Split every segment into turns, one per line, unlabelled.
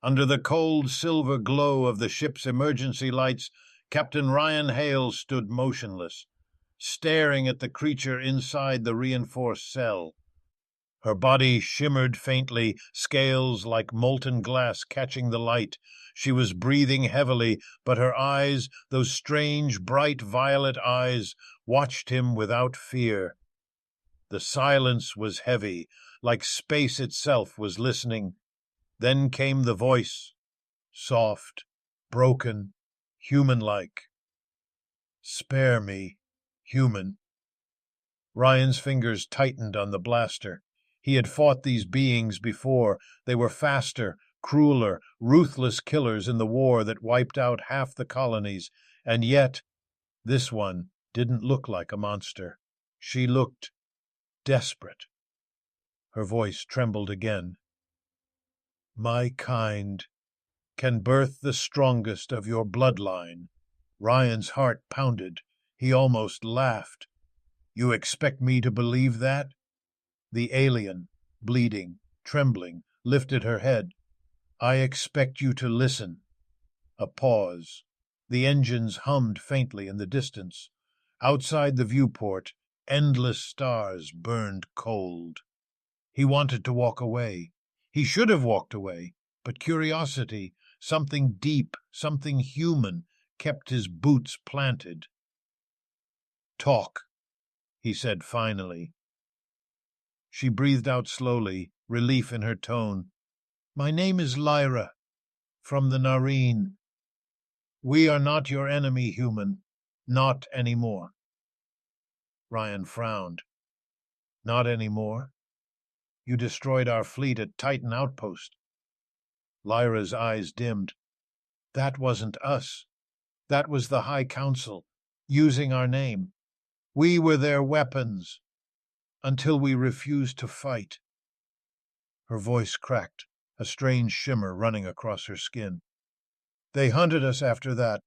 Under the cold silver glow of the ship's emergency lights, Captain Ryan Hale stood motionless, staring at the creature inside the reinforced cell. Her body shimmered faintly, scales like molten glass catching the light. She was breathing heavily, but her eyes, those strange, bright violet eyes, watched him without fear. The silence was heavy, like space itself was listening. Then came the voice, soft, broken, human-like. "Spare me, human." Ryan's fingers tightened on the blaster. He had fought these beings before. They were faster, crueler, ruthless killers in the war that wiped out half the colonies. And yet, this one didn't look like a monster. She looked desperate. Her voice trembled again. "My kind can birth the strongest of your bloodline." Ryan's heart pounded. He almost laughed. "You expect me to believe that?" The alien, bleeding, trembling, lifted her head. "I expect you to listen." A pause. The engines hummed faintly in the distance. Outside the viewport, endless stars burned cold. He wanted to walk away. He should have walked away, but curiosity, something deep, something human, kept his boots planted. "Talk," he said finally. She breathed out slowly, relief in her tone. "My name is Lyra, from the Nareen. We are not your enemy, human. Not anymore." Ryan frowned. "Not anymore? You destroyed our fleet at Titan Outpost." Lyra's eyes dimmed. "That wasn't us. That was the High Council, using our name. We were their weapons, until we refused to fight." Her voice cracked, a strange shimmer running across her skin. "They hunted us after that,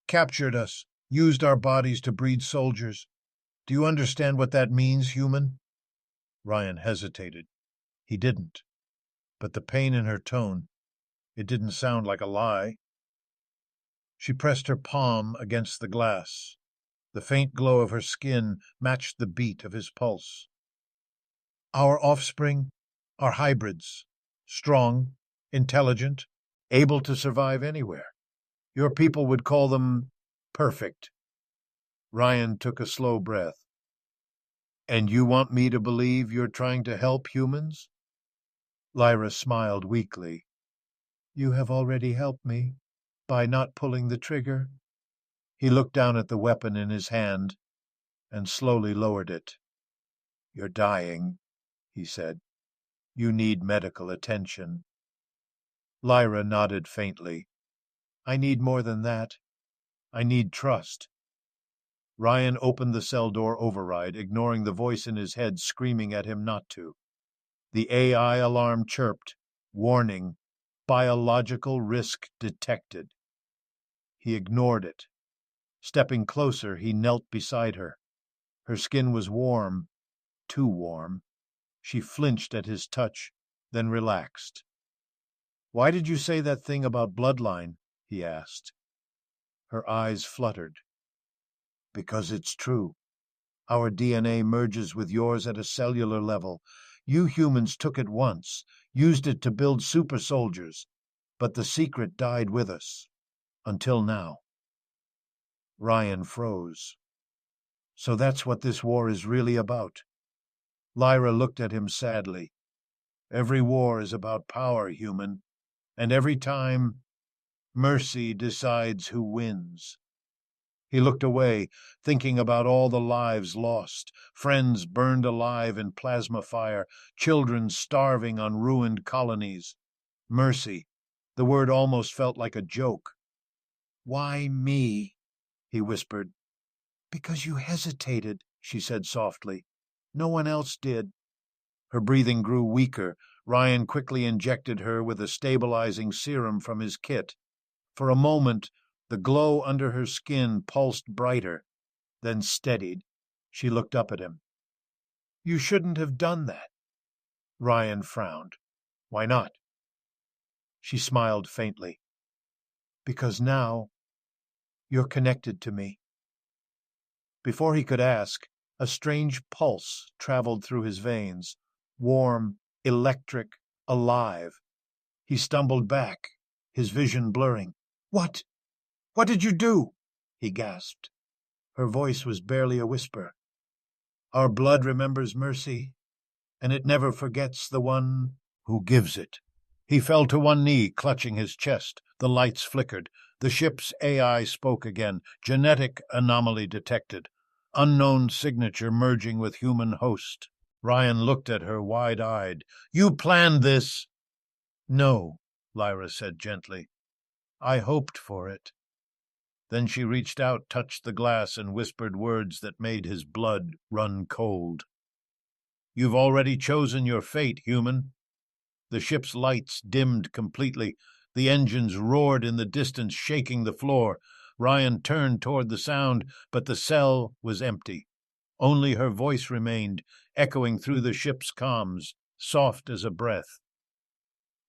captured us, used our bodies to breed soldiers. Do you understand what that means, human?" Ryan hesitated. He didn't. But the pain in her tone, it didn't sound like a lie. She pressed her palm against the glass. The faint glow of her skin matched the beat of his pulse. "Our offspring are hybrids, strong, intelligent, able to survive anywhere. Your people would call them perfect." Ryan took a slow breath. "And you want me to believe you're trying to help humans?" Lyra smiled weakly. "You have already helped me by not pulling the trigger." He looked down at the weapon in his hand and slowly lowered it. "You're dying," he said. "You need medical attention." Lyra nodded faintly. "I need more than that. I need trust." Ryan opened the cell door override, ignoring the voice in his head screaming at him not to. The AI alarm chirped. Warning. Biological risk detected. He ignored it. Stepping closer, he knelt beside her. Her skin was warm, too warm. She flinched at his touch, then relaxed. "Why did you say that thing about Bloodline?" he asked. Her eyes fluttered. "Because it's true. Our DNA merges with yours at a cellular level. You humans took it once, used it to build super soldiers, but the secret died with us. Until now." Ryan froze. "So that's what this war is really about." Lyra looked at him sadly. "Every war is about power, human, and every time, mercy decides who wins." He looked away, thinking about all the lives lost, friends burned alive in plasma fire, children starving on ruined colonies. Mercy. The word almost felt like a joke. "Why me?" he whispered. "Because you hesitated," she said softly. "No one else did." Her breathing grew weaker. Ryan quickly injected her with a stabilizing serum from his kit. For a moment, the glow under her skin pulsed brighter, then steadied. She looked up at him. "You shouldn't have done that." Ryan frowned. "Why not?"
She smiled faintly. Because now you're connected to me. Before he could ask, a strange pulse traveled through his veins, warm, electric, alive. He stumbled back, his vision blurring. What? What did you do? He gasped. Her voice was barely a whisper. Our blood remembers mercy, and it never forgets the one who gives it. He fell to one knee, clutching his chest. The lights flickered. The ship's AI spoke again. Genetic anomaly detected. Unknown signature merging with human host. Ryan looked at her wide-eyed. You planned this? No, Lyra said gently. I hoped for it. Then she reached out, touched the glass, and whispered words that made his blood run cold. You've already chosen your fate, human. The ship's lights dimmed completely. The engines roared in the distance, shaking the floor. Ryan turned toward the sound, but the cell was empty. Only her voice remained, echoing through the ship's comms, soft as a breath.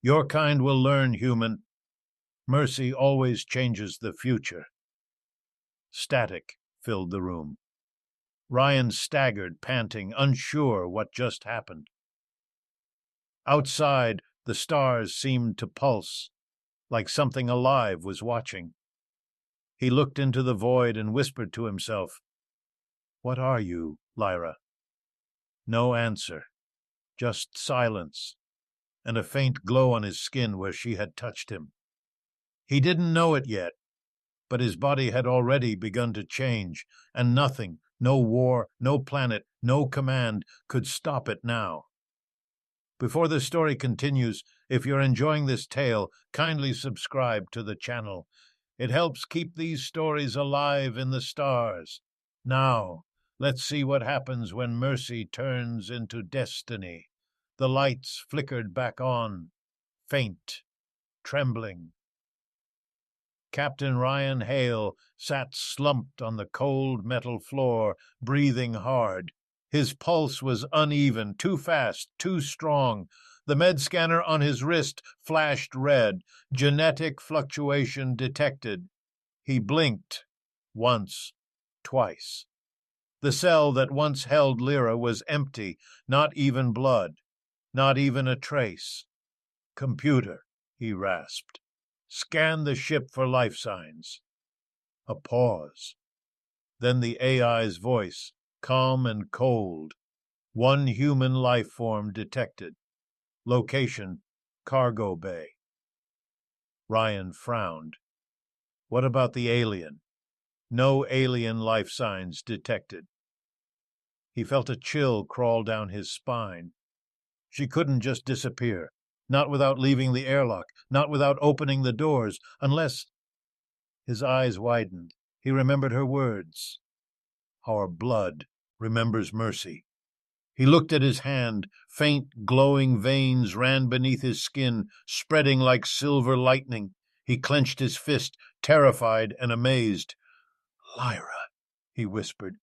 Your kind will learn, human. Mercy always changes the future. Static filled the room. Ryan staggered, panting, unsure what just happened. Outside, the stars seemed to pulse, like something alive was watching. He looked into the void and whispered to himself, What are you, Lyra? No answer, just silence, and a faint glow on his skin where she had touched him. He didn't know it yet, but his body had already begun to change, and nothing, no war, no planet, no command, could stop it now. Before the story continues, if you're enjoying this tale, kindly subscribe to the channel. It helps keep these stories alive in the stars. Now, let's see what happens when mercy turns into destiny. The lights flickered back on, faint, trembling. Captain Ryan Hale sat slumped on the cold metal floor, breathing hard. His pulse was uneven, too fast, too strong. The med scanner on his wrist flashed red. Genetic fluctuation detected. He blinked. Once, twice. The cell that once held Lyra was empty, not even blood, not even a trace. Computer, he rasped. Scan the ship for life signs. A pause. Then the AI's voice, calm and cold. One human life form detected. Location, cargo bay. Ryan frowned. What about the alien? No alien life signs detected. He felt a chill crawl down his spine. She couldn't just disappear. Not without leaving the airlock, not without opening the doors, unless... His eyes widened. He remembered her words. Our blood remembers mercy. He looked at his hand. Faint, glowing veins ran beneath his skin, spreading like silver lightning. He clenched his fist, terrified and amazed. Lyra, he whispered,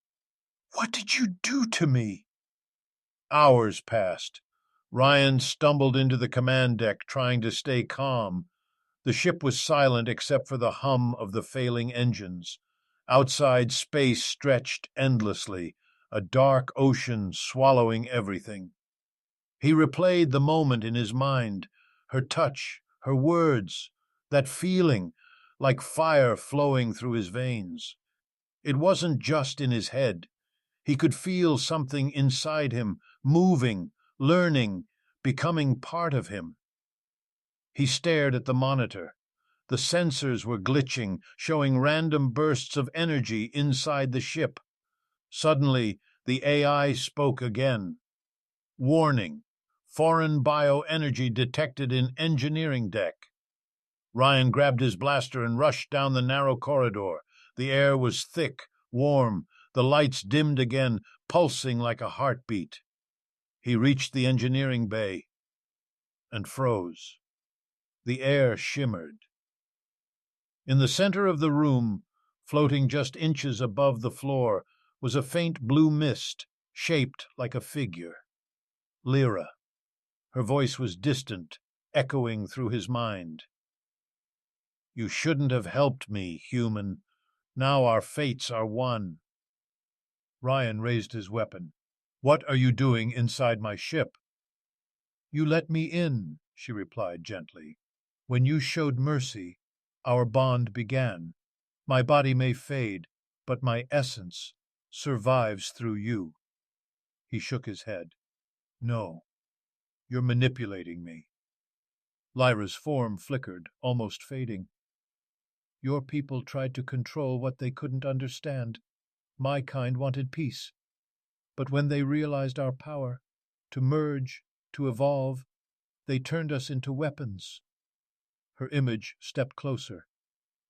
what did you do to me? Hours passed. Ryan stumbled into the command deck, trying to stay calm. The ship was silent except for the hum of the failing engines. Outside, space stretched endlessly, a dark ocean swallowing everything. He replayed the moment in his mind, her touch, her words, that feeling, like fire flowing through his veins. It wasn't just in his head. He could feel something inside him, moving, learning, becoming part of him. He stared at the monitor. The sensors were glitching, showing random bursts of energy inside the ship. Suddenly, the AI spoke again. Warning, foreign bioenergy detected in engineering deck. Ryan grabbed his blaster and rushed down the narrow corridor. The air was thick, warm. The lights dimmed again, pulsing like a heartbeat. He reached the engineering bay and froze. The air shimmered. In the center of the room, floating just inches above the floor, was a faint blue mist, shaped like a figure. Lyra. Her voice was distant echoing through his mind. You shouldn't have helped me, human. Now our fates are one. Ryan raised his weapon. What are you doing inside my ship? You let me in, she replied gently. When you showed mercy, our bond began. My body may fade, but my essence survives through you. He shook his head. No, you're manipulating me. Lyra's form flickered, almost fading. Your people tried to control what they couldn't understand. My kind wanted peace. But when they realized our power, to merge, to evolve, they turned us into weapons. Her image stepped closer.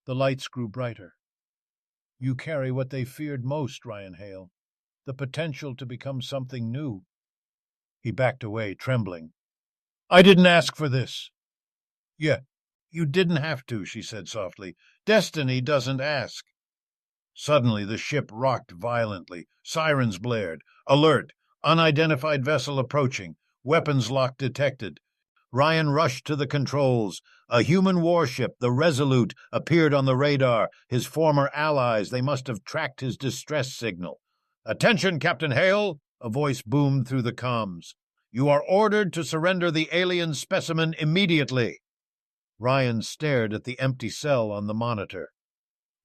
The lights grew brighter. You carry what they feared most, Ryan Hale, the potential to become something new. He backed away, trembling. I didn't ask for this. Yeah, you didn't have to, she said softly. Destiny doesn't ask. Suddenly the ship rocked violently. Sirens blared. Alert! Unidentified vessel approaching. Weapons lock detected. Ryan rushed to the controls. A human warship, the Resolute, appeared on the radar. His former allies, they must have tracked his distress signal. Attention, Captain Hale! A voice boomed through the comms. You are ordered to surrender the alien specimen immediately. Ryan stared at the empty cell on the monitor.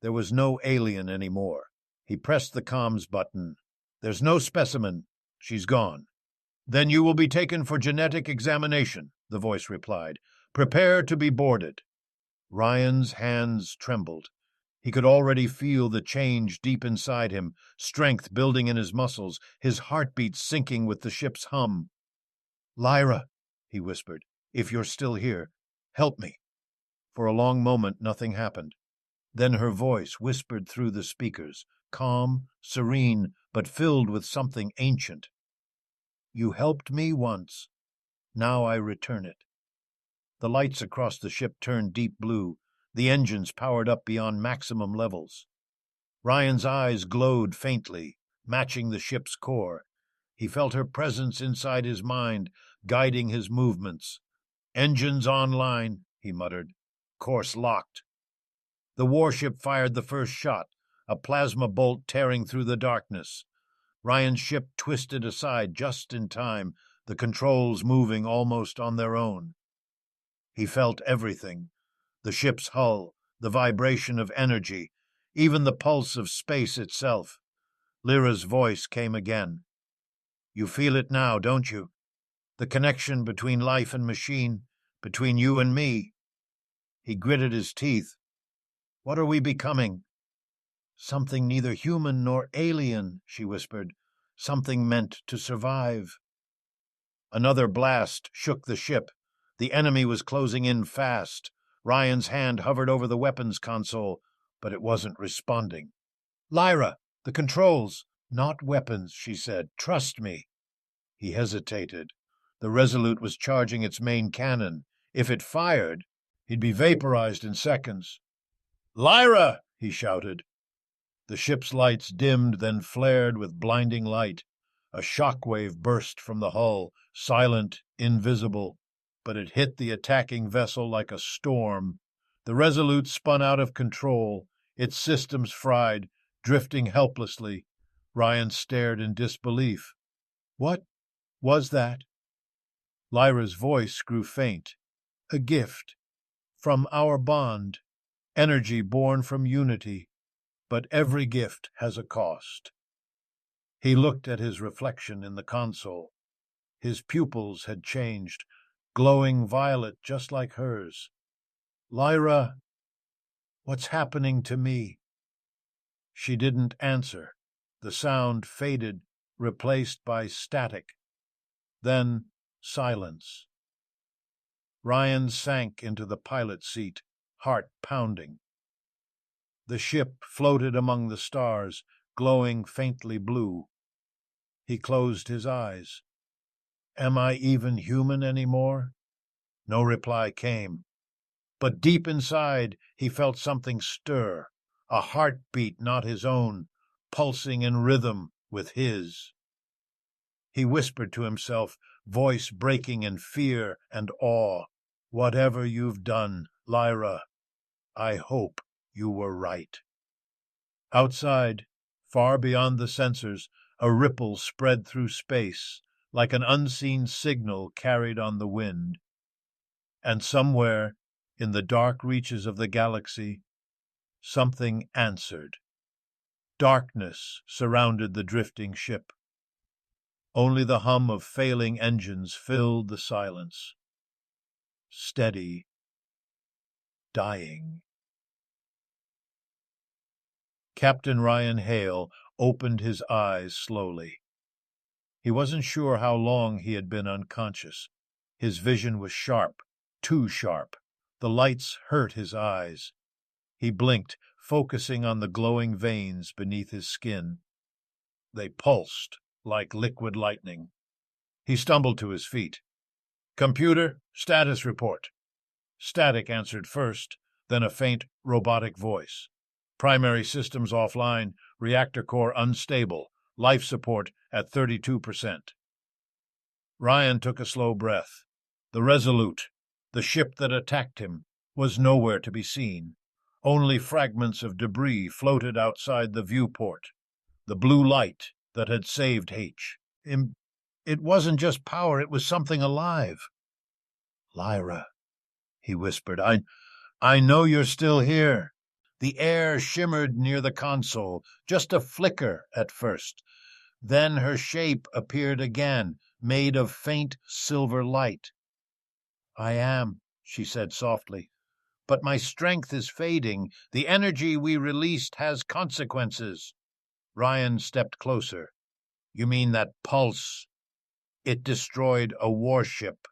There was no alien anymore. He pressed the comms button. There's no specimen. She's gone. Then you will be taken for genetic examination, the voice replied. Prepare to be boarded. Ryan's hands trembled. He could already feel the change deep inside him, strength building in his muscles, his heartbeat syncing with the ship's hum. Lyra, he whispered, if you're still here, help me. For a long moment, nothing happened. Then her voice whispered through the speakers, calm, serene, but filled with something ancient. You helped me once. Now I return it. The lights across the ship turned deep blue. The engines powered up beyond maximum levels. Ryan's eyes glowed faintly, matching the ship's core. He felt her presence inside his mind, guiding his movements. Engines online, he muttered. Course locked. The warship fired the first shot, a plasma bolt tearing through the darkness. Ryan's ship twisted aside just in time, the controls moving almost on their own. He felt everything, the ship's hull, the vibration of energy, even the pulse of space itself. Lyra's voice came again. You feel it now, don't you? The connection between life and machine, between you and me. He gritted his teeth. What are we becoming? Something neither human nor alien, she whispered. Something meant to survive. Another blast shook the ship. The enemy was closing in fast. Ryan's hand hovered over the weapons console, but it wasn't responding. Lyra, the controls. Not weapons, she said. Trust me. He hesitated. The Resolute was charging its main cannon. If it fired, he'd be vaporized in seconds. Lyra! He shouted. The ship's lights dimmed, then flared with blinding light. A shockwave burst from the hull, silent, invisible, but it hit the attacking vessel like a storm. The Resolute spun out of control, its systems fried, drifting helplessly. Ryan stared in disbelief. What was that? Lyra's voice grew faint. A gift. From our bond. Energy born from unity. But every gift has a cost. He looked at his reflection in the console. His pupils had changed, glowing violet just like hers. Lyra, what's happening to me? She didn't answer. The sound faded, replaced by static. Then silence. Ryan sank into the pilot seat, heart pounding. The ship floated among the stars, glowing faintly blue. He closed his eyes. Am I even human anymore? No reply came. But deep inside, he felt something stir, a heartbeat not his own, pulsing in rhythm with his. He whispered to himself, voice breaking in fear and awe. Whatever you've done, Lyra, I hope you were right. Outside, far beyond the sensors, a ripple spread through space, like an unseen signal carried on the wind. And somewhere, in the dark reaches of the galaxy, something answered. Darkness surrounded the drifting ship. Only the hum of failing engines filled the silence. Steady, dying. Captain Ryan Hale opened his eyes slowly. He wasn't sure how long he had been unconscious. His vision was sharp, too sharp. The lights hurt his eyes. He blinked, focusing on the glowing veins beneath his skin. They pulsed like liquid lightning. He stumbled to his feet. "Computer, status report." Static answered first, then a faint, robotic voice. "Primary systems offline, reactor core unstable, life support at 32%. Ryan took a slow breath. The Resolute, the ship that attacked him, was nowhere to be seen. Only fragments of debris floated outside the viewport. The blue light that had saved H. It wasn't just power, it was something alive. "Lyra," he whispered, I know you're still here." The air shimmered near the console, just a flicker at first. Then her shape appeared again, made of faint silver light. "I am," she said softly, "but my strength is fading. The energy we released has consequences." Ryan stepped closer. "You mean that pulse? It destroyed a warship."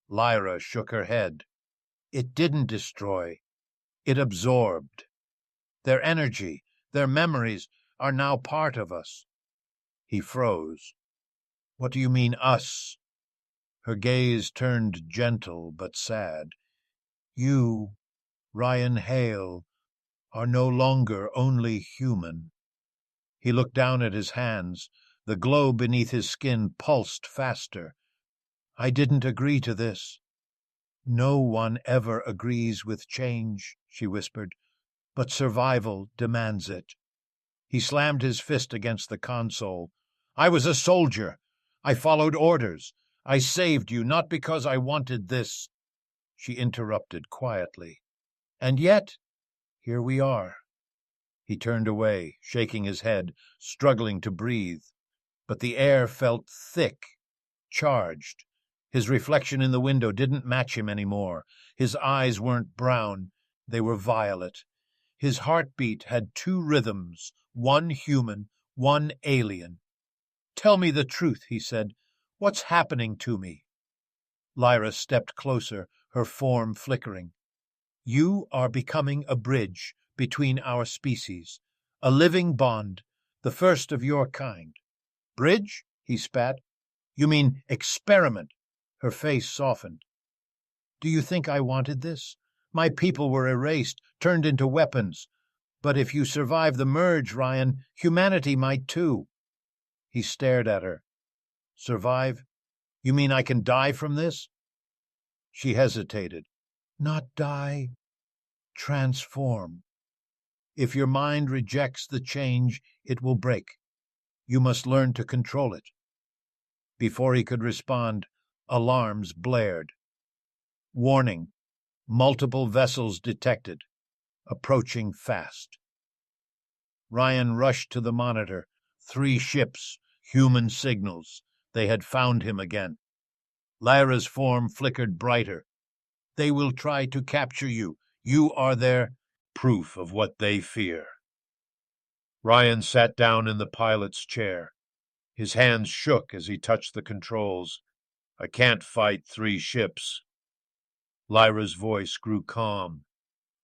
Lyra shook her head. "It didn't destroy. It absorbed. Their energy, their memories, are now part of us." He froze. "What do you mean, us?" Her gaze turned gentle but sad. "You, Ryan Hale, are no longer only human." He looked down at his hands. The glow beneath his skin pulsed faster. "I didn't agree to this." "No one ever agrees with change," she whispered, "but survival demands it." He slammed his fist against the console. "I was a soldier. I followed orders. I saved you, not because I wanted this." She interrupted quietly. "And yet, here we are." He turned away, shaking his head, struggling to breathe. But the air felt thick, charged. His reflection in the window didn't match him anymore. His eyes weren't brown, they were violet. His heartbeat had two rhythms, one human, one alien. "Tell me the truth," he said. "What's happening to me?" Lyra stepped closer, her form flickering. "You are becoming a bridge between our species, a living bond, the first of your kind." "Bridge?" he spat. "You mean experiment." Her face softened. "Do you think I wanted this? My people were erased, turned into weapons. But if you survive the merge, Ryan, humanity might too." He stared at her. "Survive? You mean I can die from this?" She hesitated. "Not die. Transform. If your mind rejects the change, it will break. You must learn to control it." Before he could respond, alarms blared. "Warning. Multiple vessels detected. Approaching fast." Ryan rushed to the monitor. 3 ships, human signals. They had found him again. Lyra's form flickered brighter. "They will try to capture you. You are their proof of what they fear." Ryan sat down in the pilot's chair. His hands shook as he touched the controls. "I can't fight 3 ships." Lyra's voice grew calm.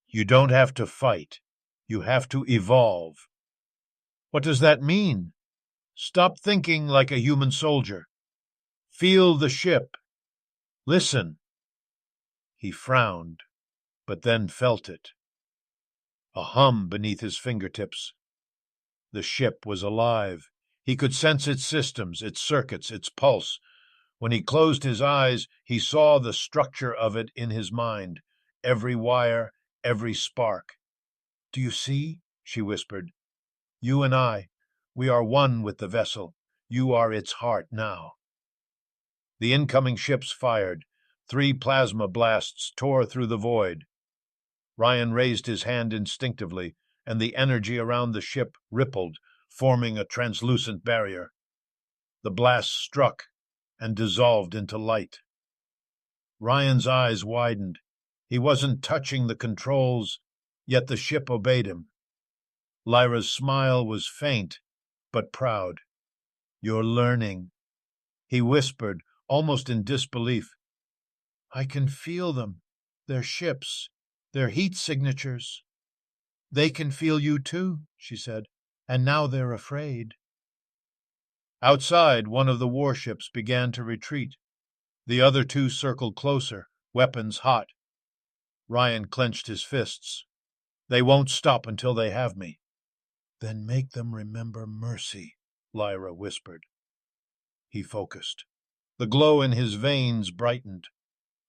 "You don't have to fight. You have to evolve." "What does that mean?" "Stop thinking like a human soldier. Feel the ship. Listen." He frowned, but then felt it. A hum beneath his fingertips. The ship was alive. He could sense its systems, its circuits, its pulse. When he closed his eyes, he saw the structure of it in his mind, every wire, every spark. "Do you see?" she whispered. "You and I, we are one with the vessel. You are its heart now." The incoming ships fired. 3 plasma blasts tore through the void. Ryan raised his hand instinctively, and the energy around the ship rippled, forming a translucent barrier. The blast struck and dissolved into light. Ryan's eyes widened. He wasn't touching the controls, yet the ship obeyed him. Lyra's smile was faint, but proud. "You're learning," he whispered, almost in disbelief. "I can feel them. Their ships, their heat signatures." "They can feel you too," she said, "and now they're afraid." Outside, one of the warships began to retreat. The other 2 circled closer, weapons hot. Ryan clenched his fists. "They won't stop until they have me." "Then make them remember mercy," Lyra whispered. He focused. The glow in his veins brightened.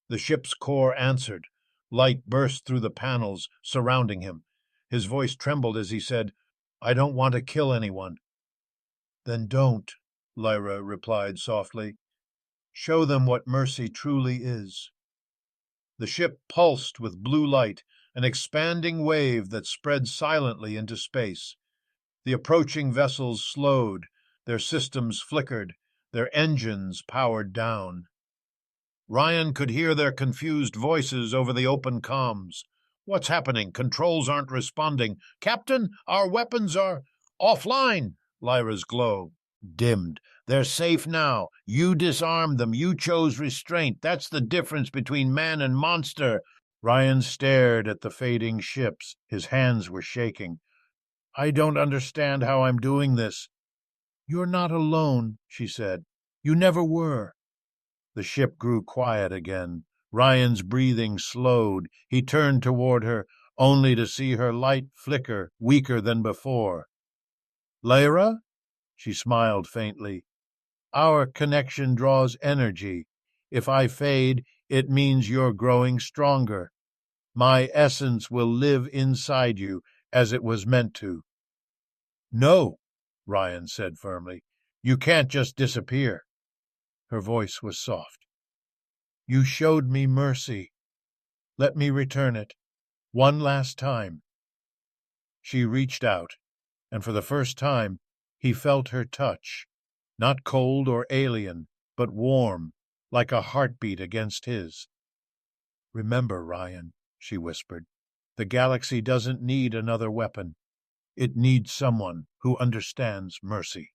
The ship's core answered. Light burst through the panels surrounding him. His voice trembled as he said, "I don't want to kill anyone." "Then don't," Lyra replied softly. "Show them what mercy truly is." The ship pulsed with blue light, an expanding wave that spread silently into space. The approaching vessels slowed, their systems flickered, their engines powered down. Ryan could hear their confused voices over the open comms. "What's happening? Controls aren't responding. Captain, our weapons are offline." Lyra's glow dimmed. "They're safe now. You disarmed them. You chose restraint. That's the difference between man and monster." Ryan stared at the fading ships. His hands were shaking. "I don't understand how I'm doing this." "You're not alone," she said. "You never were." The ship grew quiet again. Ryan's breathing slowed. He turned toward her, only to see her light flicker, weaker than before. "Lyra?" She smiled faintly. "Our connection draws energy. If I fade, it means you're growing stronger. My essence will live inside you, as it was meant to." "No," Ryan said firmly. "You can't just disappear." Her voice was soft. "You showed me mercy. Let me return it. One last time." She reached out, and for the first time he felt her touch, not cold or alien, but warm, like a heartbeat against his. "Remember, Ryan," she whispered, "the galaxy doesn't need another weapon. It needs someone who understands mercy."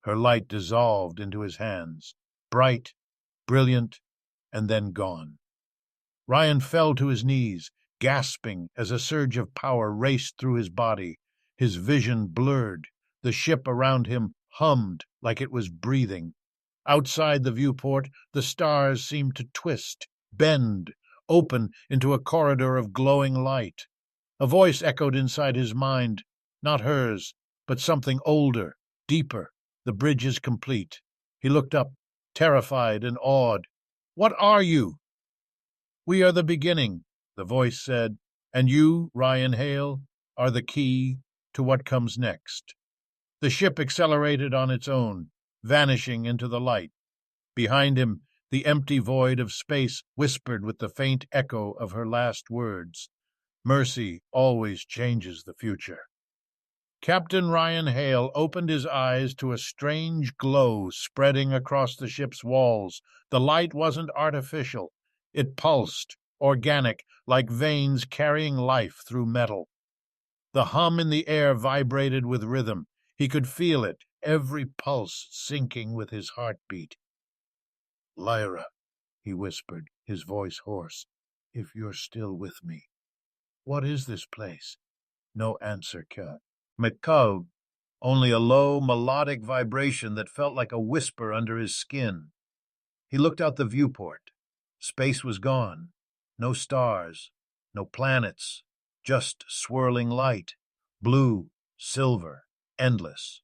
Her light dissolved into his hands, bright, brilliant, and then gone. Ryan fell to his knees, gasping as a surge of power raced through his body. His vision blurred. The ship around him hummed like it was breathing. Outside the viewport, the stars seemed to twist, bend, open into a corridor of glowing light. A voice echoed inside his mind, not hers, but something older, deeper. "The bridge is complete." He looked up, terrified and awed. "What are you?" "We are the beginning," the voice said, "and you, Ryan Hale, are the key to what comes next." The ship accelerated on its own, vanishing into the light. Behind him, the empty void of space whispered with the faint echo of her last words. "Mercy always changes the future." Captain Ryan Hale opened his eyes to a strange glow spreading across the ship's walls. The light wasn't artificial. It pulsed, organic, like veins carrying life through metal. The hum in the air vibrated with rhythm. He could feel it, every pulse syncing with his heartbeat. "Lyra," he whispered, his voice hoarse, "if you're still with me. What is this place?" No answer came. McCove, only a low, melodic vibration that felt like a whisper under his skin. He looked out the viewport. Space was gone. No stars, no planets, just swirling light, blue, silver, endless.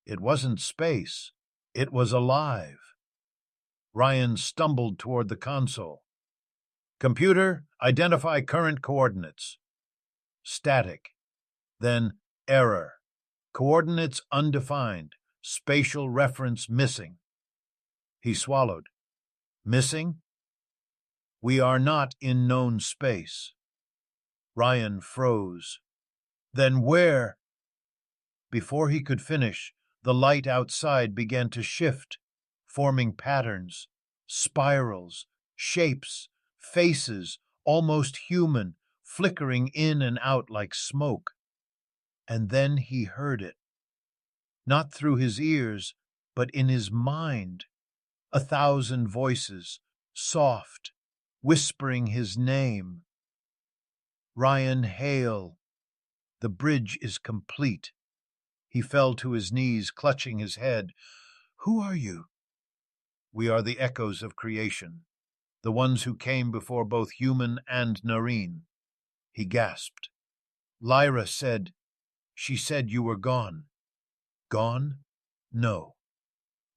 It wasn't space. It was alive. Ryan stumbled toward the console. Computer, identify current coordinates. Static. Then error. Coordinates undefined. Spatial reference missing. He swallowed. Missing? We are not in known space. Ryan froze. Then where? Before he could finish, the light outside began to shift, forming patterns, spirals, shapes, faces, almost human, flickering in and out like smoke. And then he heard it. Not through his ears, but in his mind. 1,000 voices, soft, whispering his name. Ryan Hale. The bridge is complete. He fell to his knees, clutching his head. Who are you? We are the echoes of creation, the ones who came before both human and Nareen. He gasped. Lyra said, she said you were gone. Gone? No.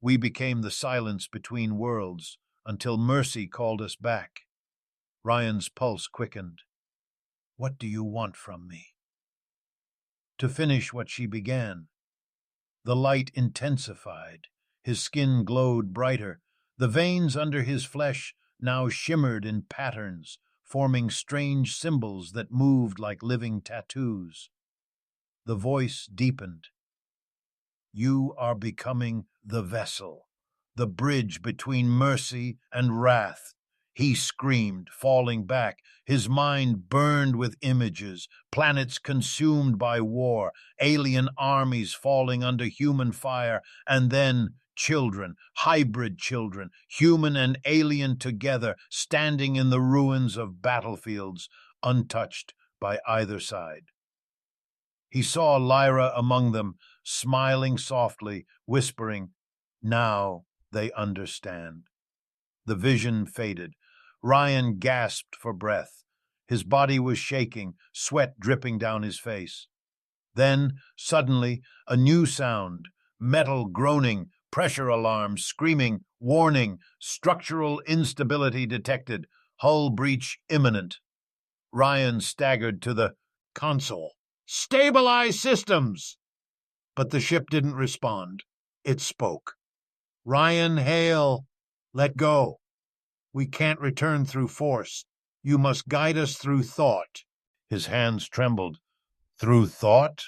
We became the silence between worlds until mercy called us back. Ryan's pulse quickened. What do you want from me? To finish what she began. The light intensified. His skin glowed brighter. The veins under his flesh now shimmered in patterns, forming strange symbols that moved like living tattoos. The voice deepened. You are becoming the vessel, the bridge between mercy and wrath. He screamed, falling back. His mind burned with images, planets consumed by war, alien armies falling under human fire, and then children, hybrid children, human and alien together, standing in the ruins of battlefields, untouched by either side. He saw Lyra among them, smiling softly, whispering, now they understand. The vision faded. Ryan gasped for breath. His body was shaking, sweat dripping down his face. Then, suddenly, a new sound, metal groaning, pressure alarms, screaming, warning, structural instability detected, hull breach imminent. Ryan staggered to the console. Stabilize systems! But the ship didn't respond. It spoke. Ryan Hale, let go. We can't return through force. You must guide us through thought. His hands trembled. Through thought?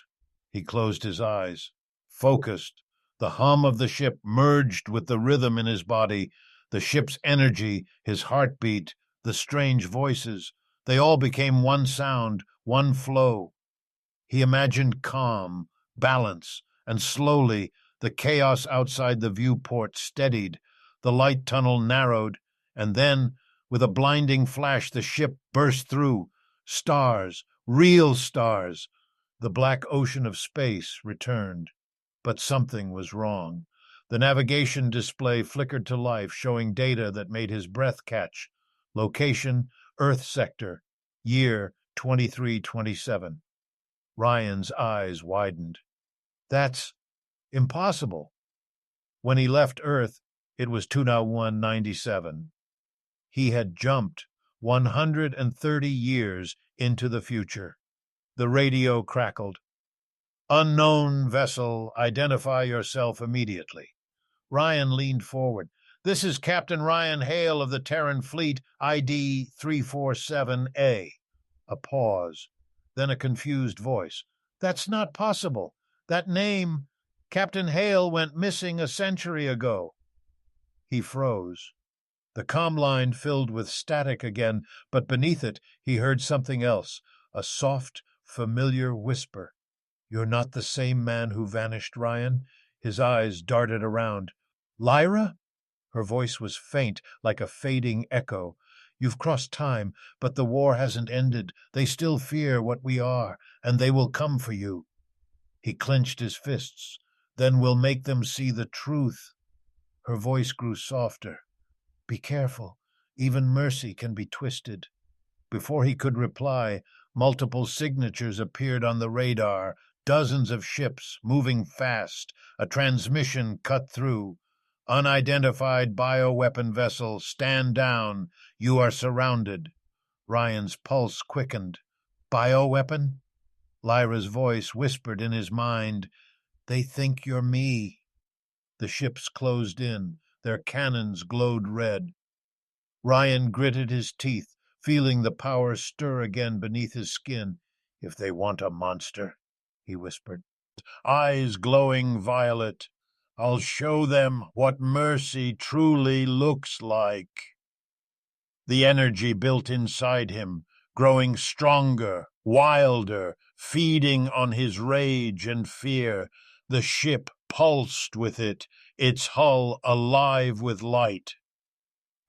He closed his eyes. Focused. The hum of the ship merged with the rhythm in his body. The ship's energy, his heartbeat, the strange voices. They all became one sound, one flow. He imagined calm, balance, and slowly the chaos outside the viewport steadied. The light tunnel narrowed, and then, with a blinding flash, the ship burst through. Stars, real stars. The black ocean of space returned. But something was wrong. The navigation display flickered to life, showing data that made his breath catch. Location, Earth sector. Year 2327. Ryan's eyes widened. That's impossible. When he left Earth, it was 20197. He had jumped 130 years into the future. The radio crackled. Unknown vessel, identify yourself immediately. Ryan leaned forward. This is Captain Ryan Hale of the Terran Fleet, ID 347A. A pause, then a confused voice. That's not possible. That name, Captain Hale, went missing a century ago. He froze. The comm line filled with static again, but beneath it he heard something else, a soft, familiar whisper. You're not the same man who vanished, Ryan? His eyes darted around. Lyra? Her voice was faint, like a fading echo. You've crossed time, but the war hasn't ended. They still fear what we are, and they will come for you. He clenched his fists. Then we'll make them see the truth. Her voice grew softer. Be careful. Even mercy can be twisted. Before he could reply, multiple signatures appeared on the radar. Dozens of ships, moving fast. A transmission cut through. Unidentified bioweapon vessel, stand down. You are surrounded. Ryan's pulse quickened. Bioweapon? Lyra's voice whispered in his mind, They think you're me. The ships closed in. Their cannons glowed red. Ryan gritted his teeth, feeling the power stir again beneath his skin. If they want a monster, he whispered, eyes glowing violet, I'll show them what mercy truly looks like. The energy built inside him, growing stronger, wilder, feeding on his rage and fear. The ship pulsed with it, its hull alive with light.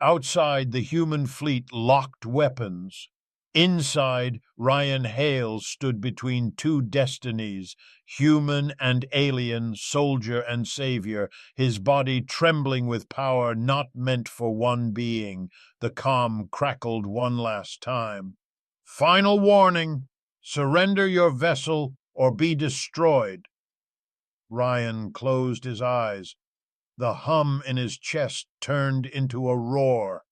Outside, the human fleet locked weapons. Inside, Ryan Hales stood between two destinies, human and alien, soldier and savior, his body trembling with power not meant for one being. The comm crackled one last time. Final warning! Surrender your vessel or be destroyed. Ryan closed his eyes. The hum in his chest turned into a roar.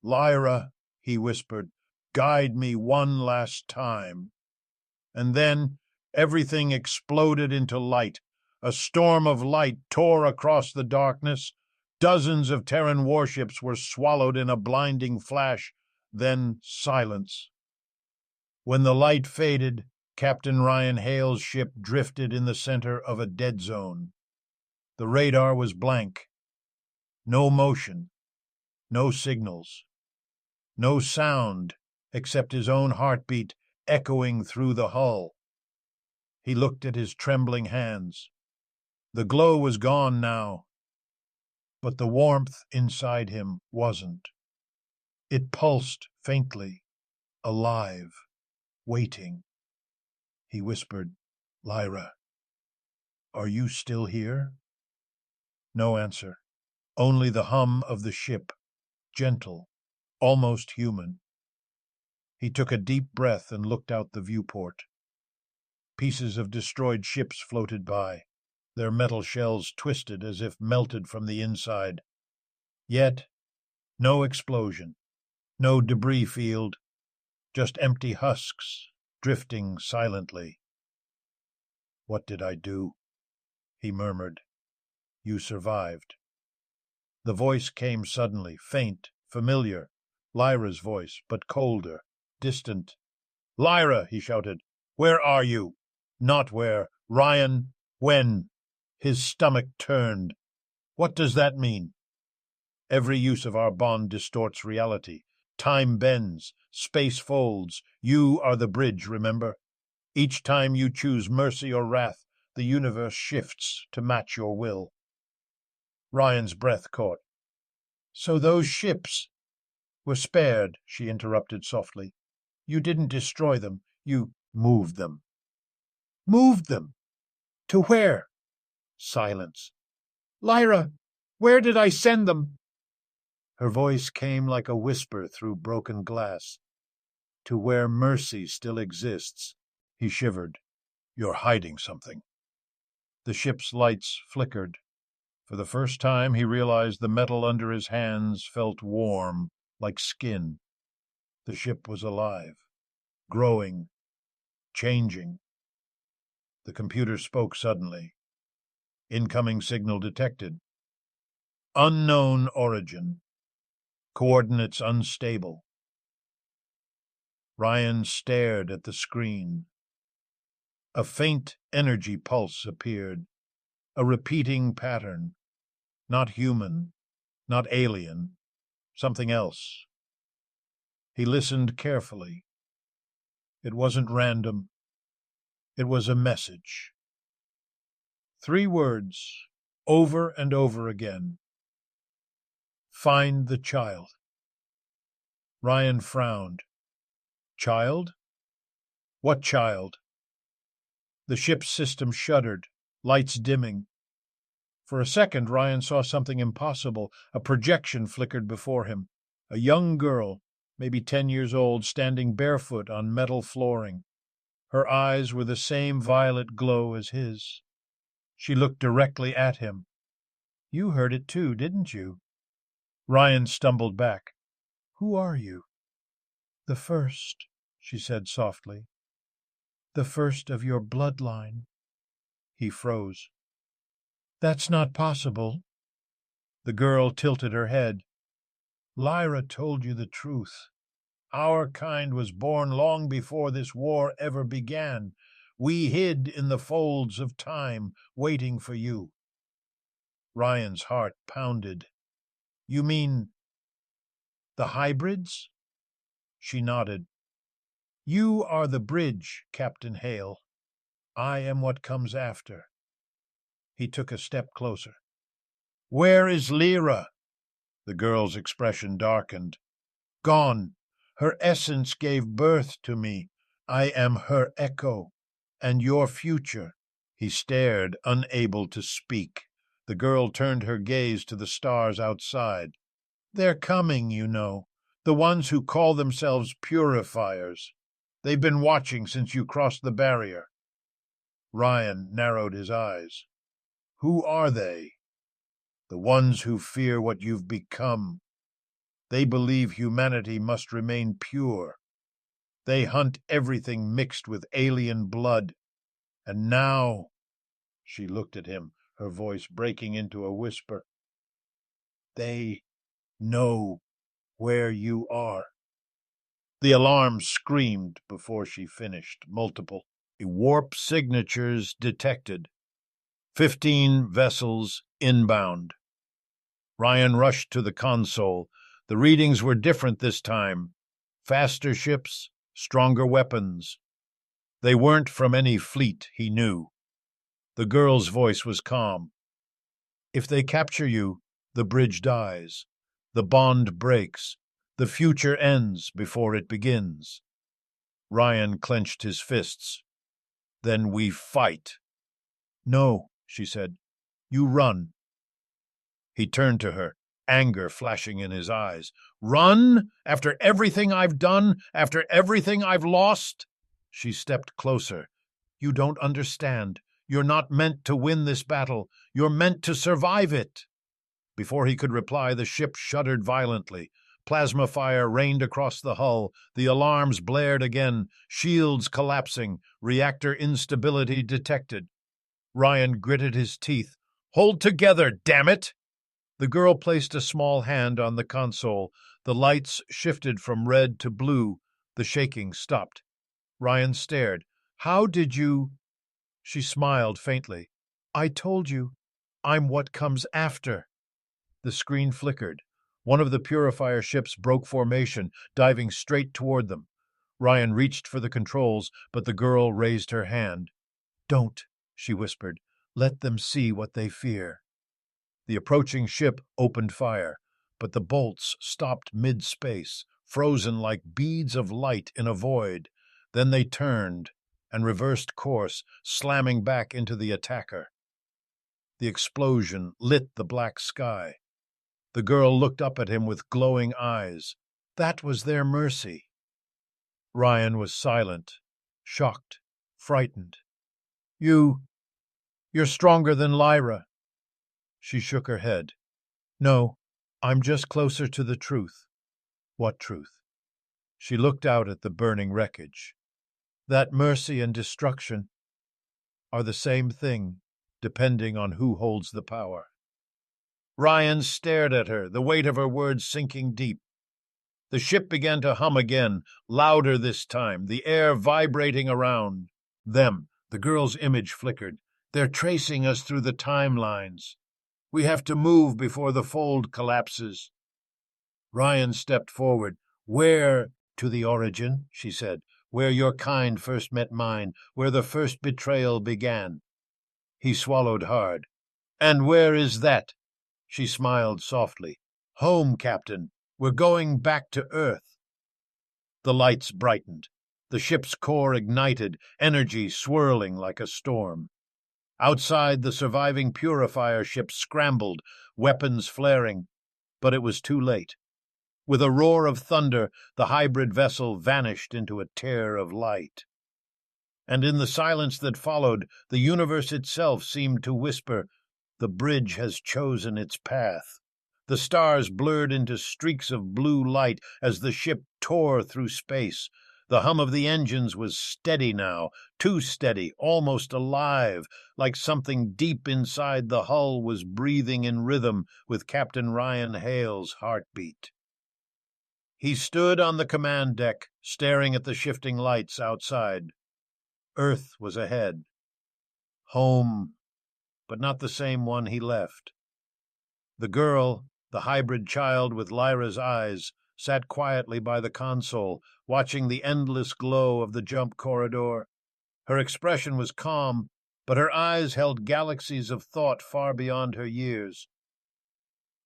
Lyra, he whispered, guide me one last time. And then everything exploded into light. A storm of light tore across the darkness. Dozens of Terran warships were swallowed in a blinding flash, then silence. When the light faded, Captain Ryan Hale's ship drifted in the center of a dead zone. The radar was blank. No motion, no signals, no sound except his own heartbeat echoing through the hull. He looked at his trembling hands. The glow was gone now, but the warmth inside him wasn't. It pulsed faintly, alive, waiting. He whispered, Lyra, are you still here? No answer. Only the hum of the ship, gentle, almost human. He took a deep breath and looked out the viewport. Pieces of destroyed ships floated by, their metal shells twisted as if melted from the inside. Yet, no explosion, no debris field, just empty husks, drifting silently. What did I do? He murmured. You survived. The voice came suddenly, faint, familiar, Lyra's voice, but colder, distant. Lyra, he shouted, where are you? Not where. Ryan, when? His stomach turned. What does that mean? Every use of our bond distorts reality. Time bends, space folds. You are the bridge, remember? Each time you choose mercy or wrath, the universe shifts to match your will. Ryan's breath caught. So those ships were spared, she interrupted softly. You didn't destroy them, you moved them. Moved them? To where? Silence. Lyra, where did I send them? Her voice came like a whisper through broken glass. To where mercy still exists. He shivered. You're hiding something. The ship's lights flickered. For the first time, he realized the metal under his hands felt warm, like skin. The ship was alive, growing, changing. The computer spoke suddenly. Incoming signal detected. Unknown origin. Coordinates unstable. Ryan stared at the screen. A faint energy pulse appeared, a repeating pattern. Not human, not alien, something else. He listened carefully. It wasn't random. It was a message. 3 words, over and over again. Find the child. Ryan frowned. Child? What child? The ship's system shuddered, lights dimming. For a second, Ryan saw something impossible. A projection flickered before him. A young girl, maybe 10 years old, standing barefoot on metal flooring. Her eyes were the same violet glow as his. She looked directly at him. You heard it too, didn't you? Ryan stumbled back. Who are you? The first, she said softly. The first of your bloodline. He froze. That's not possible. The girl tilted her head. Lyra told you the truth. Our kind was born long before this war ever began. We hid in the folds of time, waiting for you. Ryan's heart pounded. You mean the hybrids? She nodded. You are the bridge, Captain Hale. I am what comes after. He took a step closer. Where is Lyra? The girl's expression darkened. Gone. Her essence gave birth to me. I am her echo, and your future. He stared, unable to speak. The girl turned her gaze to the stars outside. They're coming, you know, the ones who call themselves purifiers. They've been watching since you crossed the barrier. Ryan narrowed his eyes. Who are they? The ones who fear what you've become. They believe humanity must remain pure. They hunt everything mixed with alien blood. And now, she looked at him, her voice breaking into a whisper, they know where you are. The alarm screamed before she finished, multiple. Warp signatures detected. 15 vessels inbound. Ryan rushed to the console. The readings were different this time. Faster ships, stronger weapons. They weren't from any fleet, he knew. The girl's voice was calm. If they capture you, the bridge dies. The bond breaks. The future ends before it begins. Ryan clenched his fists. Then we fight. No, she said. You run. He turned to her, anger flashing in his eyes. Run? After everything I've done? After everything I've lost? She stepped closer. You don't understand. You're not meant to win this battle. You're meant to survive it. Before he could reply, the ship shuddered violently. Plasma fire rained across the hull. The alarms blared again. Shields collapsing. Reactor instability detected. Ryan gritted his teeth. Hold together, damn it! The girl placed a small hand on the console. The lights shifted from red to blue. The shaking stopped. Ryan stared. How did you... She smiled faintly. I told you. I'm what comes after. The screen flickered. One of the purifier ships broke formation, diving straight toward them. Ryan reached for the controls, but the girl raised her hand. Don't, she whispered. Let them see what they fear. The approaching ship opened fire, but the bolts stopped mid-space, frozen like beads of light in a void. Then they turned and reversed course, slamming back into the attacker. The explosion lit the black sky. The girl looked up at him with glowing eyes. That was their mercy. Ryan was silent, shocked, frightened. You're stronger than Lyra. She shook her head. No, I'm just closer to the truth. What truth? She looked out at the burning wreckage. That mercy and destruction are the same thing, depending on who holds the power. Ryan stared at her, the weight of her words sinking deep. The ship began to hum again, louder this time, the air vibrating around. Them, the girl's image flickered. They're tracing us through the timelines. We have to move before the fold collapses. Ryan stepped forward. Where, to the origin, she said, where your kind first met mine, where the first betrayal began. He swallowed hard. And where is that? She smiled softly. Home, Captain. We're going back to Earth. The lights brightened. The ship's core ignited, energy swirling like a storm. Outside, the surviving purifier ship scrambled, weapons flaring, but it was too late. With a roar of thunder, the hybrid vessel vanished into a tear of light. And in the silence that followed, the universe itself seemed to whisper, The bridge has chosen its path. The stars blurred into streaks of blue light as the ship tore through space. The hum of the engines was steady now, too steady, almost alive, like something deep inside the hull was breathing in rhythm with Captain Ryan Hale's heartbeat. He stood on the command deck, staring at the shifting lights outside. Earth was ahead. Home, but not the same one he left. The girl, the hybrid child with Lyra's eyes, sat quietly by the console, watching the endless glow of the jump corridor. Her expression was calm, but her eyes held galaxies of thought far beyond her years.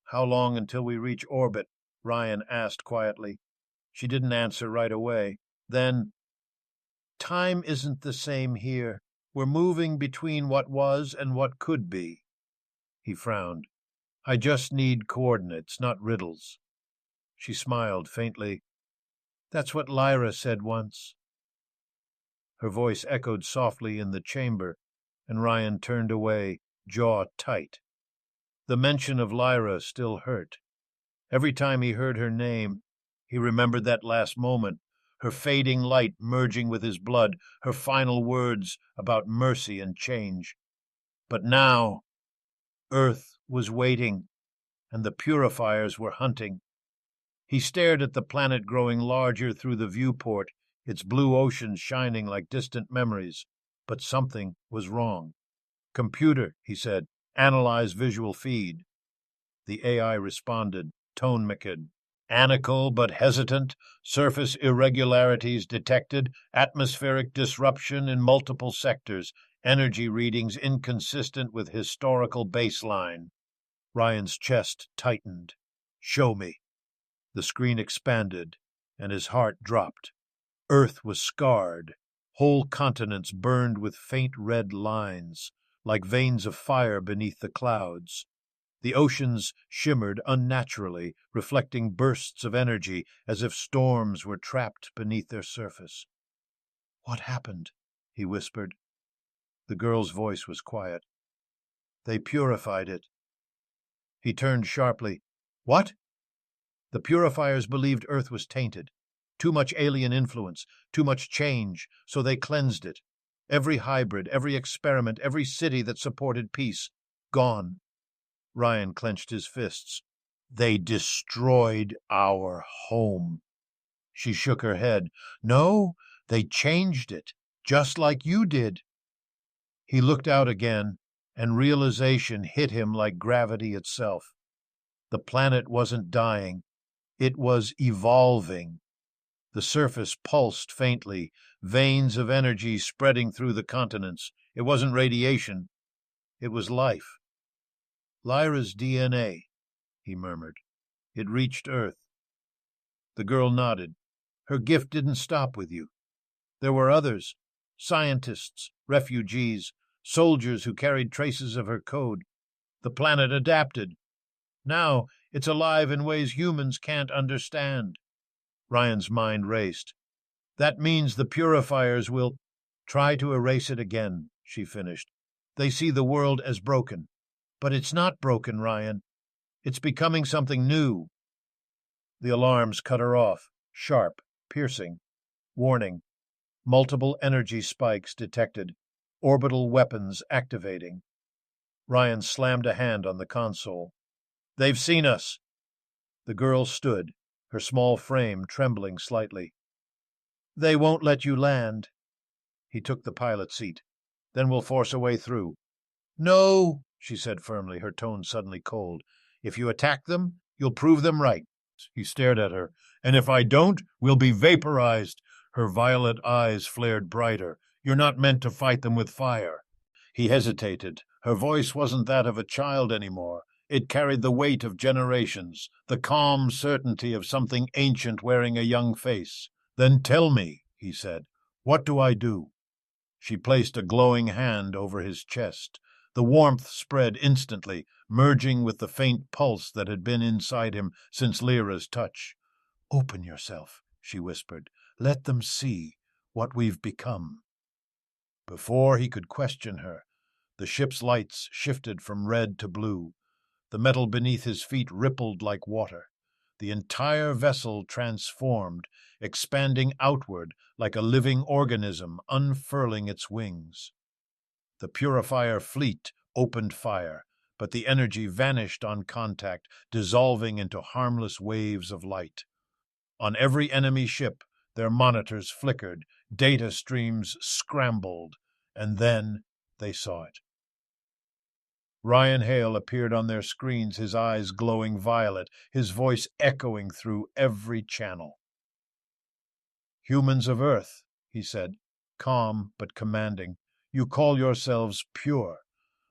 "How long until we reach orbit?" Ryan asked quietly. She didn't answer right away. Then, "Time isn't the same here. We're moving between what was and what could be." He frowned. "I just need coordinates, not riddles." She smiled faintly. "That's what Lyra said once." Her voice echoed softly in the chamber, and Ryan turned away, jaw tight. The mention of Lyra still hurt. Every time he heard her name, he remembered that last moment, her fading light merging with his blood, her final words about mercy and change. But now, Earth was waiting, and the purifiers were hunting. He stared at the planet growing larger through the viewport, its blue oceans shining like distant memories. But something was wrong. "Computer," he said, "analyze visual feed." The AI responded, tone mckid. "Anical but hesitant, surface irregularities detected, atmospheric disruption in multiple sectors, energy readings inconsistent with historical baseline." Ryan's chest tightened. "Show me." The screen expanded, and his heart dropped. Earth was scarred. Whole continents burned with faint red lines, like veins of fire beneath the clouds. The oceans shimmered unnaturally, reflecting bursts of energy as if storms were trapped beneath their surface. "What happened?" he whispered. The girl's voice was quiet. "They purified it." He turned sharply. "What?" "The purifiers believed Earth was tainted. Too much alien influence, too much change, so they cleansed it. Every hybrid, every experiment, every city that supported peace, gone." Ryan clenched his fists. "They destroyed our home." She shook her head. "No, they changed it, just like you did." He looked out again, and realization hit him like gravity itself. The planet wasn't dying. It was evolving. The surface pulsed faintly, veins of energy spreading through the continents. It wasn't radiation. It was life. "Lyra's DNA," he murmured. "It reached Earth." The girl nodded. "Her gift didn't stop with you. There were others, scientists, refugees, soldiers who carried traces of her code. The planet adapted. Now it's alive in ways humans can't understand." Ryan's mind raced. "That means the purifiers will try to erase it again," she finished. "They see the world as broken. But it's not broken, Ryan. It's becoming something new." The alarms cut her off, sharp, piercing. Warning: multiple energy spikes detected. Orbital weapons activating. Ryan slammed a hand on the console. "They've seen us." The girl stood, her small frame trembling slightly. "They won't let you land." He took the pilot seat. "Then we'll force a way through." "No," she said firmly, her tone suddenly cold. "If you attack them, you'll prove them right." He stared at her. "And if I don't, we'll be vaporized." Her violet eyes flared brighter. "You're not meant to fight them with fire." He hesitated. Her voice wasn't that of a child anymore. It carried the weight of generations, the calm certainty of something ancient wearing a young face. "Then tell me," he said. "What do I do?" She placed a glowing hand over his chest. The warmth spread instantly, merging with the faint pulse that had been inside him since Lyra's touch. "Open yourself," she whispered. "Let them see what we've become." Before he could question her, The ship's lights shifted from red to blue. The metal beneath his feet rippled like water. The entire vessel transformed, expanding outward like a living organism unfurling its wings. The purifier fleet opened fire, but the energy vanished on contact, dissolving into harmless waves of light. On every enemy ship, their monitors flickered, data streams scrambled, and then they saw it. Ryan Hale appeared on their screens, his eyes glowing violet, his voice echoing through every channel. "Humans of Earth," he said, calm but commanding, "you call yourselves pure.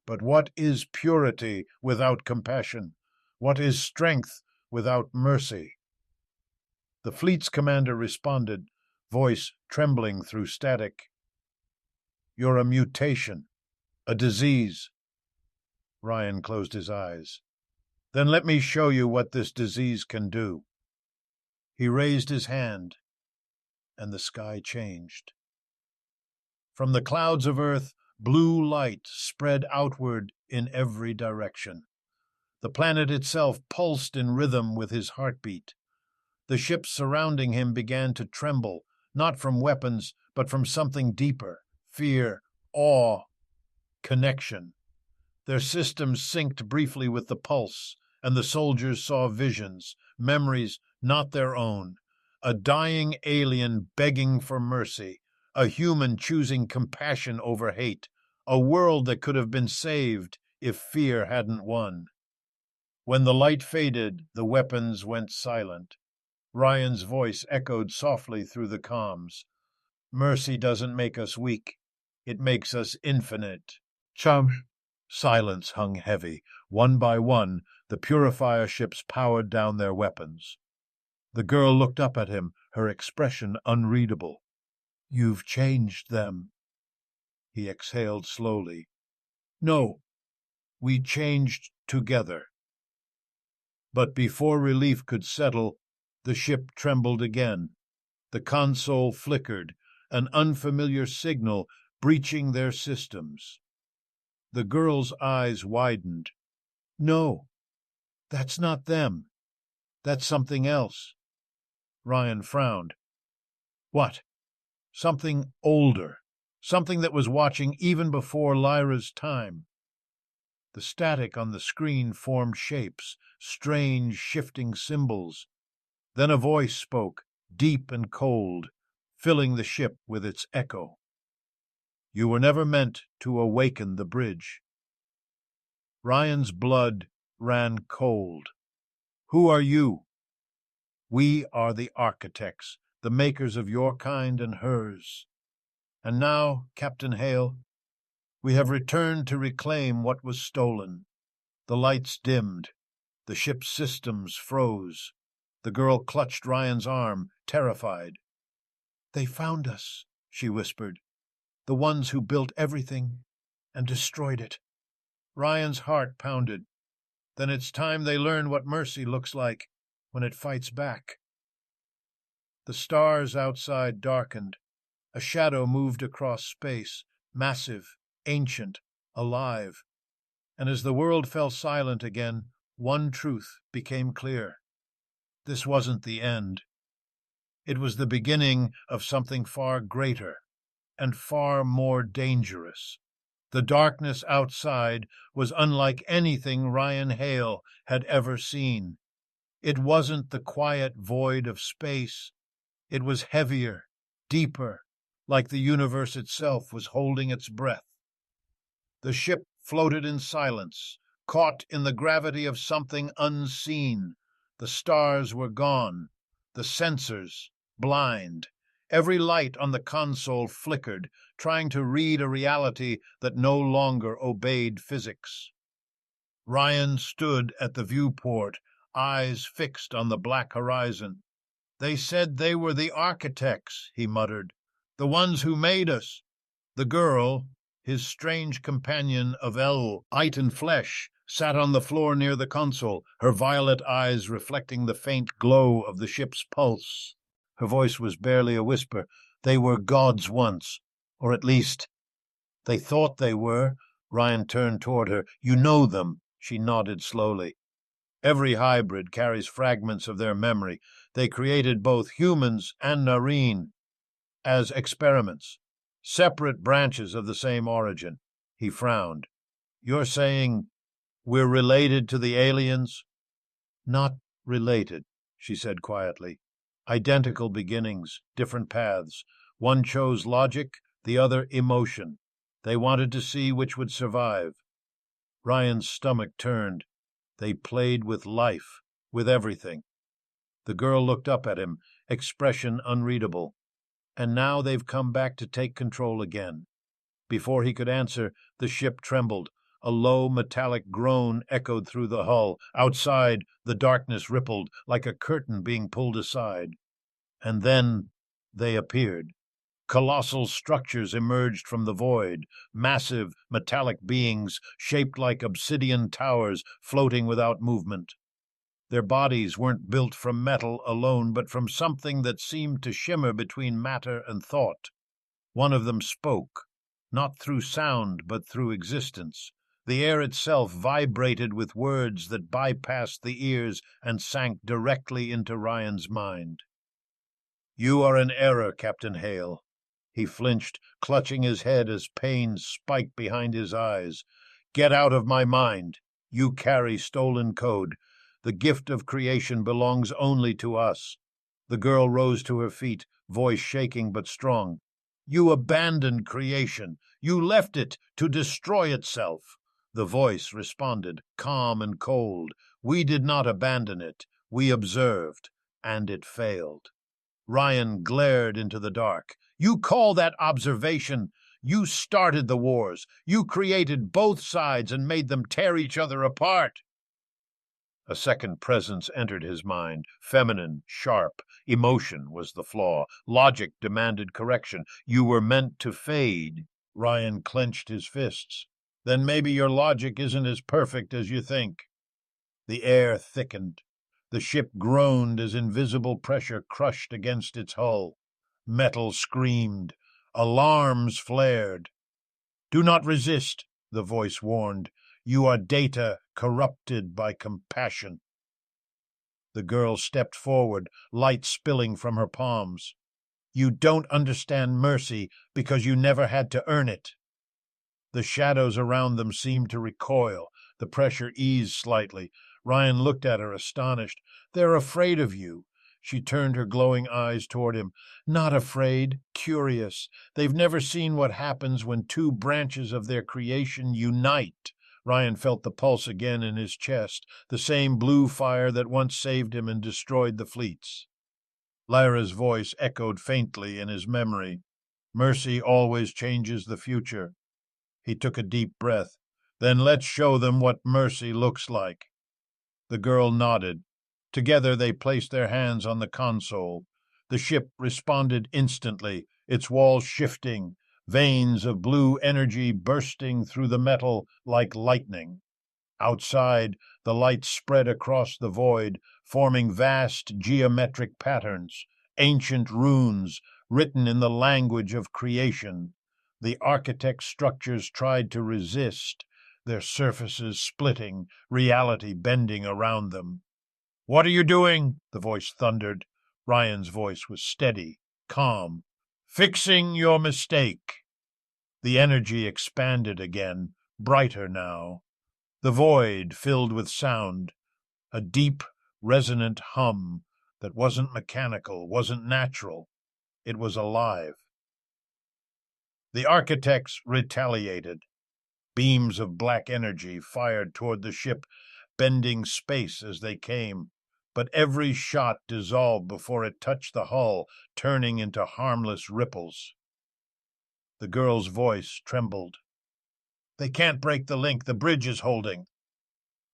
But what is purity without compassion? What is strength without mercy?" The fleet's commander responded, voice trembling through static. "You're a mutation, a disease." Ryan closed his eyes. "Then let me show you what this disease can do." He raised his hand, and the sky changed. From the clouds of Earth, blue light spread outward in every direction. The planet itself pulsed in rhythm with his heartbeat. The ships surrounding him began to tremble, not from weapons, but from something deeper: fear, awe, connection. Their systems synced briefly with the pulse, and the soldiers saw visions, memories not their own. A dying alien begging for mercy, a human choosing compassion over hate, a world that could have been saved if fear hadn't won. When the light faded, the weapons went silent. Ryan's voice echoed softly through the comms. "Mercy doesn't make us weak. It makes us infinite." Chum. Silence hung heavy. One by one, the purifier ships powered down their weapons. The girl looked up at him, her expression unreadable. "You've changed them." He exhaled slowly. "No, we changed together." But before relief could settle, the ship trembled again. The console flickered, an unfamiliar signal breaching their systems. The girl's eyes widened. "No, that's not them. That's something else." Ryan frowned. "What?" "Something older. Something that was watching even before Lyra's time." The static on the screen formed shapes, strange, shifting symbols. Then a voice spoke, deep and cold, filling the ship with its echo. "You were never meant to awaken the bridge." Ryan's blood ran cold. "Who are you?" "We are the architects, the makers of your kind and hers. And now, Captain Hale, we have returned to reclaim what was stolen." The lights dimmed. The ship's systems froze. The girl clutched Ryan's arm, terrified. "They found us," she whispered. "The ones who built everything and destroyed it." Ryan's heart pounded. "Then it's time they learn what mercy looks like when it fights back." The stars outside darkened. A shadow moved across space, massive, ancient, alive. And as the world fell silent again, one truth became clear. This wasn't the end. It was the beginning of something far greater and far more dangerous. The darkness outside was unlike anything Ryan Hale had ever seen. It wasn't the quiet void of space. It was heavier, deeper, like the universe itself was holding its breath. The ship floated in silence, caught in the gravity of something unseen. The stars were gone, the sensors blind. Every light on the console flickered, trying to read a reality that no longer obeyed physics. Ryan stood at the viewport, eyes fixed on the black horizon. "They said they were the architects," he muttered, "the ones who made us." The girl, his strange companion of light and flesh, sat on the floor near the console, her violet eyes reflecting the faint glow of the ship's pulse. Her voice was barely a whisper. "They were gods once, or at least they thought they were. Ryan turned toward her. You know them. She nodded slowly. Every hybrid carries fragments of their memory. They created both humans and Nareen as experiments, separate branches of the same origin. He frowned. You're saying we're related to the aliens? Not related, she said quietly. Identical beginnings, different paths. One chose logic, the other emotion. They wanted to see which would survive. Ryan's stomach turned. They played with life, with everything. The girl looked up at him, expression unreadable. And now they've come back to take control again. Before he could answer, the ship trembled. A low metallic groan echoed through the hull. Outside, the darkness rippled, like a curtain being pulled aside. And then they appeared. Colossal structures emerged from the void, massive metallic beings shaped like obsidian towers floating without movement. Their bodies weren't built from metal alone, but from something that seemed to shimmer between matter and thought. One of them spoke, not through sound, but through existence. The air itself vibrated with words that bypassed the ears and sank directly into Ryan's mind. You are in error, Captain Hale. He flinched, clutching his head as pain spiked behind his eyes. Get out of my mind. You carry stolen code. The gift of creation belongs only to us. The girl rose to her feet, voice shaking but strong. You abandoned creation. You left it to destroy itself. The voice responded, calm and cold. We did not abandon it. We observed, and it failed. Ryan glared into the dark. You call that observation? You started the wars. You created both sides and made them tear each other apart. A second presence entered his mind, feminine, sharp. Emotion was the flaw. Logic demanded correction. You were meant to fade. Ryan clenched his fists. Then maybe your logic isn't as perfect as you think. The air thickened. The ship groaned as invisible pressure crushed against its hull. Metal screamed. Alarms flared. Do not resist, the voice warned. You are data corrupted by compassion. The girl stepped forward, light spilling from her palms. You don't understand mercy because you never had to earn it. The shadows around them seemed to recoil. The pressure eased slightly. Ryan looked at her, astonished. They're afraid of you. She turned her glowing eyes toward him. Not afraid, curious. They've never seen what happens when two branches of their creation unite. Ryan felt the pulse again in his chest, the same blue fire that once saved him and destroyed the fleets. Lyra's voice echoed faintly in his memory. Mercy always changes the future. He took a deep breath. Then let's show them what mercy looks like. The girl nodded. Together they placed their hands on the console. The ship responded instantly, its walls shifting, veins of blue energy bursting through the metal like lightning. Outside, the light spread across the void, forming vast geometric patterns, ancient runes written in the language of creation. The architect's structures tried to resist, their surfaces splitting, reality bending around them. What are you doing? The voice thundered. Ryan's voice was steady, calm. Fixing your mistake. The energy expanded again, brighter now. The void filled with sound, a deep, resonant hum that wasn't mechanical, wasn't natural. It was alive. The architects retaliated. Beams of black energy fired toward the ship, bending space as they came. But every shot dissolved before it touched the hull, turning into harmless ripples. The girl's voice trembled. They can't break the link. The bridge is holding.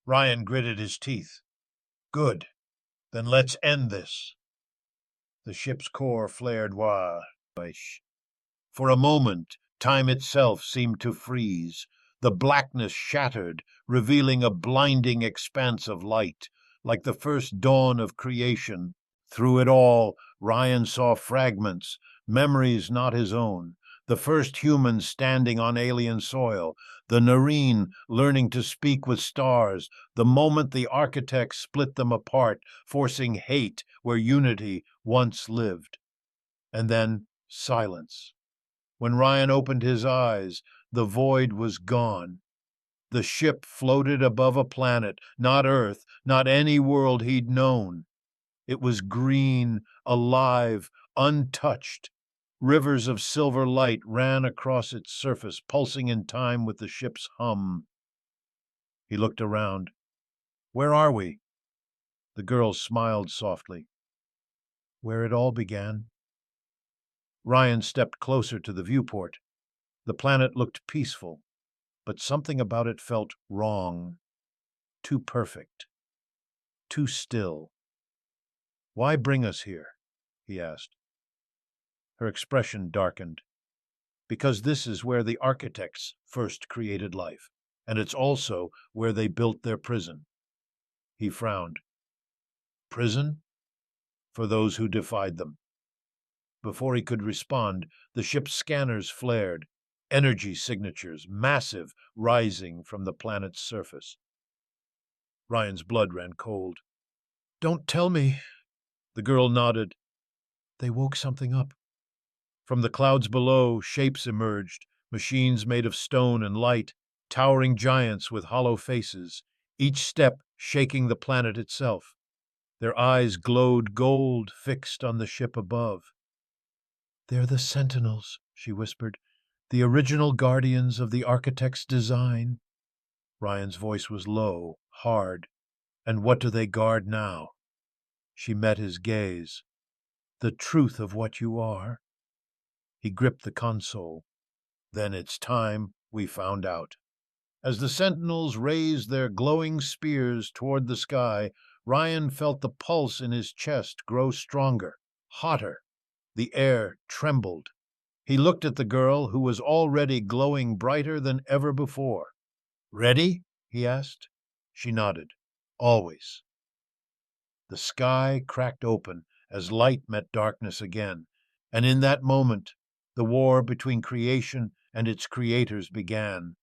Ryan gritted his teeth. Good. Then let's end this. The ship's core flared wide. For a moment, time itself seemed to freeze. The blackness shattered, revealing a blinding expanse of light, like the first dawn of creation. Through it all, Ryan saw fragments, memories not his own. The first humans standing on alien soil, the Nareen learning to speak with stars, the moment the architects split them apart, forcing hate where unity once lived. And then silence. When Ryan opened his eyes, the void was gone. The ship floated above a planet, not Earth, not any world he'd known. It was green, alive, untouched. Rivers of silver light ran across its surface, pulsing in time with the ship's hum. He looked around. "Where are we?" The girl smiled softly. "Where it all began." Ryan stepped closer to the viewport. The planet looked peaceful, but something about it felt wrong. Too perfect. Too still. "Why bring us here?" he asked. Her expression darkened. "Because this is where the architects first created life, and it's also where they built their prison." He frowned. "Prison?" "For those who defied them." Before he could respond, the ship's scanners flared, energy signatures, massive, rising from the planet's surface. Ryan's blood ran cold. "Don't tell me." The girl nodded. "They woke something up." From the clouds below, shapes emerged, machines made of stone and light, towering giants with hollow faces, each step shaking the planet itself. Their eyes glowed gold, fixed on the ship above. "They're the Sentinels," she whispered, "the original guardians of the architect's design." Ryan's voice was low, hard. "And what do they guard now?" She met his gaze. "The truth of what you are." He gripped the console. "Then it's time we found out." As the sentinels raised their glowing spears toward the sky, Ryan felt the pulse in his chest grow stronger, hotter. The air trembled. He looked at the girl, who was already glowing brighter than ever before. "Ready?" he asked. She nodded. "Always." The sky cracked open as light met darkness again, and in that moment, the war between creation and its creators began.